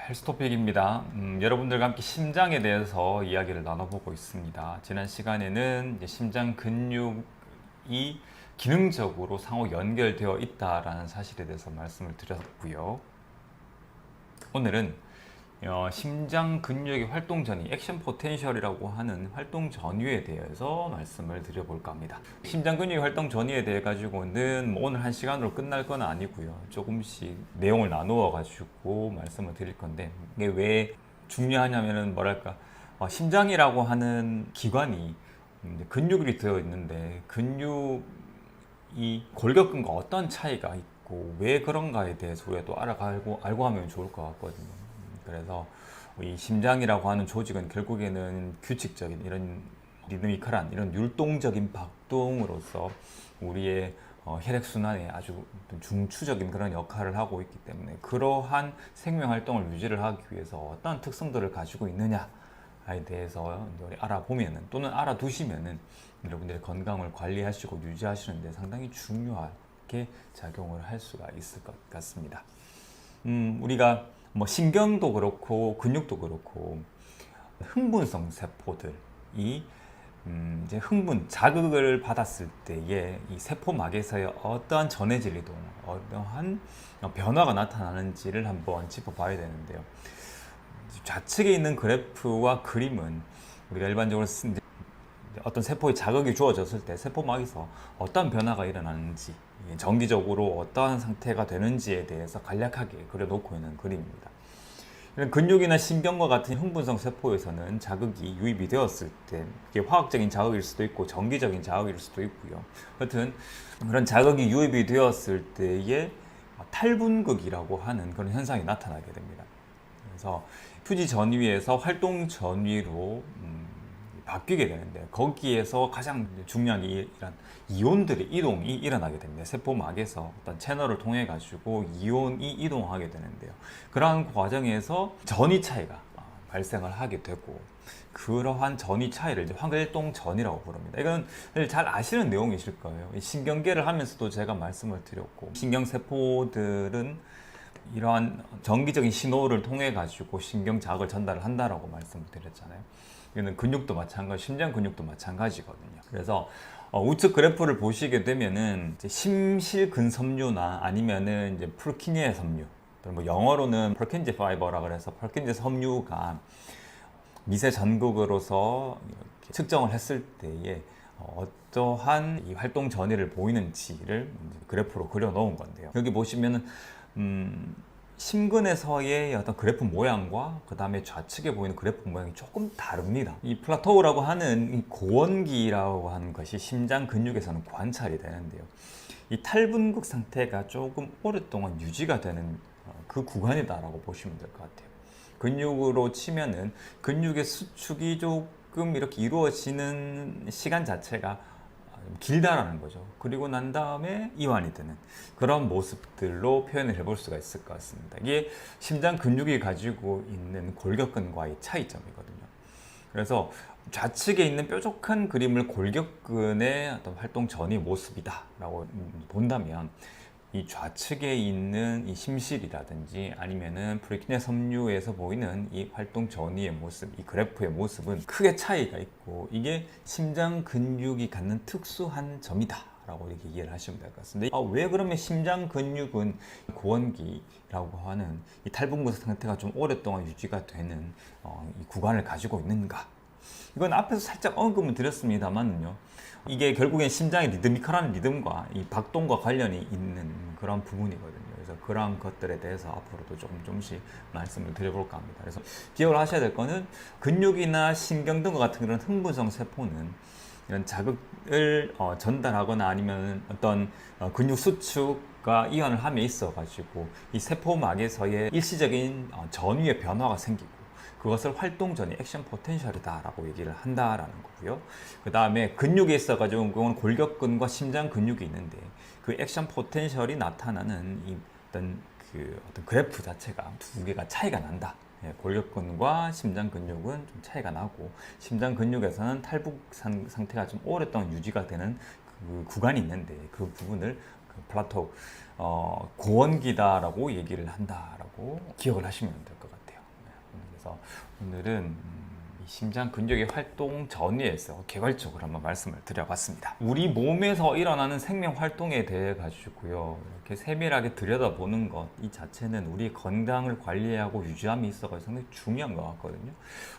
헬스토픽입니다. 여러분들과 함께 심장에 대해서 이야기를 나눠보고 있습니다. 지난 시간에는 이제 심장 근육이 기능적으로 상호 연결되어 있다라는 사실에 대해서 말씀을 드렸고요. 오늘은 심장 근육의 활동 전위, 액션 포텐셜이라고 하는 활동 전위에 대해서 말씀을 드려볼까 합니다. 심장 근육의 활동 전위에 대해 가지고는 뭐 오늘 한 시간으로 끝날 건 아니고요. 조금씩 내용을 나누어 가지고 말씀을 드릴 건데, 이게 왜 중요하냐면은 뭐랄까, 심장이라고 하는 기관이 근육이 되어 있는데, 근육이 골격근과 어떤 차이가 있고 왜 그런가에 대해서 우리가 또 알고 하면 좋을 것 같거든요. 그래서 이 심장이라고 하는 조직은 결국에는 규칙적인 이런 리드미컬한 이런 율동적인 박동으로서 우리의 혈액순환에 아주 중추적인 그런 역할을 하고 있기 때문에, 그러한 생명 활동을 유지를 하기 위해서 어떤 특성들을 가지고 있느냐에 대해서 알아보면은, 또는 알아두시면은 여러분들의 건강을 관리하시고 유지하시는 데 상당히 중요하게 작용을 할 수가 있을 것 같습니다. 우리가 뭐 신경도 그렇고 근육도 그렇고 흥분성 세포들이 이제 자극을 받았을 때에 이 세포막에서의 어떠한 전해질 이동, 어떠한 변화가 나타나는지를 한번 짚어봐야 되는데요. 좌측에 있는 그래프와 그림은 우리가 일반적으로 쓴 어떤 세포에 자극이 주어졌을 때 세포막에서 어떤 변화가 일어나는지, 정기적으로 어떠한 상태가 되는지에 대해서 간략하게 그려놓고 있는 그림입니다. 이런 근육이나 신경과 같은 흥분성 세포에서는 자극이 유입이 되었을 때, 이게 화학적인 자극일 수도 있고 정기적인 자극일 수도 있고요. 여튼 그런 자극이 유입이 되었을 때에 탈분극이라고 하는 그런 현상이 나타나게 됩니다. 그래서 휴지 전위에서 활동 전위로 바뀌게 되는데, 거기에서 가장 중요한 이런 이온들의 이동이 일어나게 됩니다. 세포막에서 어떤 채널을 통해 가지고 이온이 이동하게 되는데요. 그러한 과정에서 전위 차이가 발생을 하게 되고, 그러한 전위 차이를 이제 활동 전이라고 부릅니다. 이건 잘 아시는 내용이실 거예요. 신경계를 하면서도 제가 말씀을 드렸고, 신경세포들은 이러한 정기적인 신호를 통해 가지고 신경 자극을 전달을 한다라고 말씀을 드렸잖아요. 이거는 근육도 마찬가지, 심장 근육도 마찬가지거든요. 그래서 우측 그래프를 보시게 되면은 이제 심실근섬유나 아니면은 이제 푸르키니아 섬유, 뭐 영어로는 퍼킨지 파이버라 그래서 퍼킨지 섬유가 미세 전극으로서 이렇게 측정을 했을 때에 어떠한 이 활동 전이를 보이는지를 그래프로 그려 놓은 건데요. 여기 보시면은 심근에서의 어떤 그래프 모양과 그 다음에 좌측에 보이는 그래프 모양이 조금 다릅니다. 이 플라토우라고 하는 이 고원기라고 하는 것이 심장 근육에서는 관찰이 되는데요. 이 탈분극 상태가 조금 오랫동안 유지가 되는 그 구간이다라고 보시면 될 것 같아요. 근육으로 치면은 근육의 수축이 조금 이렇게 이루어지는 시간 자체가 길다라는 거죠. 그리고 난 다음에 이완이 되는 그런 모습들로 표현을 해볼 수가 있을 것 같습니다. 이게 심장 근육이 가지고 있는 골격근과의 차이점이거든요. 그래서 좌측에 있는 뾰족한 그림을 골격근의 어떤 활동 전이 모습이다라고 본다면, 이 좌측에 있는 이 심실이라든지 아니면은 프리키네 섬유에서 보이는 이 활동 전이의 모습, 이 그래프의 모습은 크게 차이가 있고, 이게 심장 근육이 갖는 특수한 점이다 라고 이렇게 이해를 하시면 될 것 같습니다. 왜 그러면 심장 근육은 고원기라고 하는 이 탈분극 상태가 좀 오랫동안 유지가 되는 이 구간을 가지고 있는가? 이건 앞에서 살짝 언급을 드렸습니다만요, 이게 결국엔 심장의 리드미컬한 리듬과 이 박동과 관련이 있는 그런 부분이거든요. 그래서 그러한 것들에 대해서 앞으로도 조금씩 말씀을 드려볼까 합니다. 그래서 기억을 하셔야 될 거는, 근육이나 신경 등과 같은 그런 흥분성 세포는 이런 자극을 전달하거나 아니면 어떤 근육 수축과 이완을 함에 있어 가지고 이 세포막에서의 일시적인 전위의 변화가 생기고, 그것을 활동 전이 액션 포텐셜이다라고 얘기를 한다라는 거고요. 그 다음에 근육에 있어가지고 그건 골격근과 심장 근육이 있는데, 그 액션 포텐셜이 나타나는 이 어떤 그래프 자체가 두 개가 차이가 난다. 골격근과 심장 근육은 좀 차이가 나고, 심장 근육에서는 탈북 상태가 좀 오랫동안 유지가 되는 그 구간이 있는데, 그 부분을 플라토 고원기다라고 얘기를 한다라고 기억을 하시면 될 것 같아요. 그래서 오늘은 이 심장 근육의 활동 전위에서 개괄적으로 한번 말씀을 드려봤습니다. 우리 몸에서 일어나는 생명 활동에 대해 가지고요, 이렇게 세밀하게 들여다보는 것 이 자체는 우리 건강을 관리하고 유지함이 있어서 상당히 중요한 것 같거든요.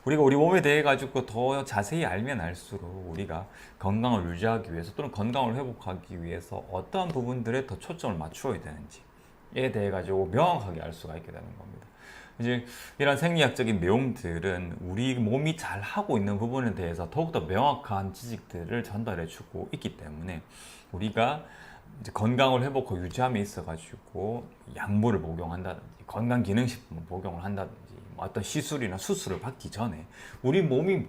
우리가 우리 몸에 대해 가지고 더 자세히 알면 알수록 우리가 건강을 유지하기 위해서 또는 건강을 회복하기 위해서 어떠한 부분들에 더 초점을 맞추어야 되는지에 대해 가지고 명확하게 알 수가 있게 되는 겁니다. 이제 이런 생리학적인 내용들은 우리 몸이 잘 하고 있는 부분에 대해서 더욱더 명확한 지식들을 전달해 주고 있기 때문에 우리가 이제 건강을 회복하고 유지함에 있어 가지고 약물을 복용한다든지 건강기능식품을 복용을 한다든지 어떤 시술이나 수술을 받기 전에 우리 몸이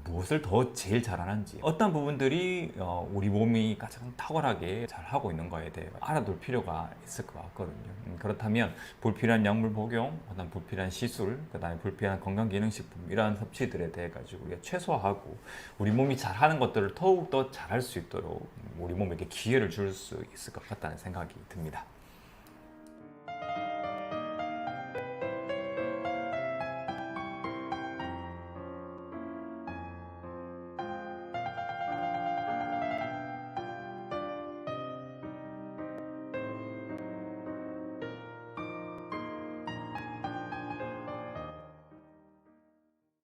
무엇을 더 제일 잘하는지 어떤 부분들이 우리 몸이 가장 탁월하게 잘 하고 있는 거에 대해 알아둘 필요가 있을 것 같거든요. 그렇다면 불필요한 약물 복용, 그다음 불필요한 시술, 그다음에 불필요한 건강기능식품 이러한 섭취들에 대해 가지고 우리가 최소화하고 우리 몸이 잘하는 것들을 더욱 더 잘할 수 있도록 우리 몸에게 기회를 줄 수 있을 것 같다는 생각이 듭니다.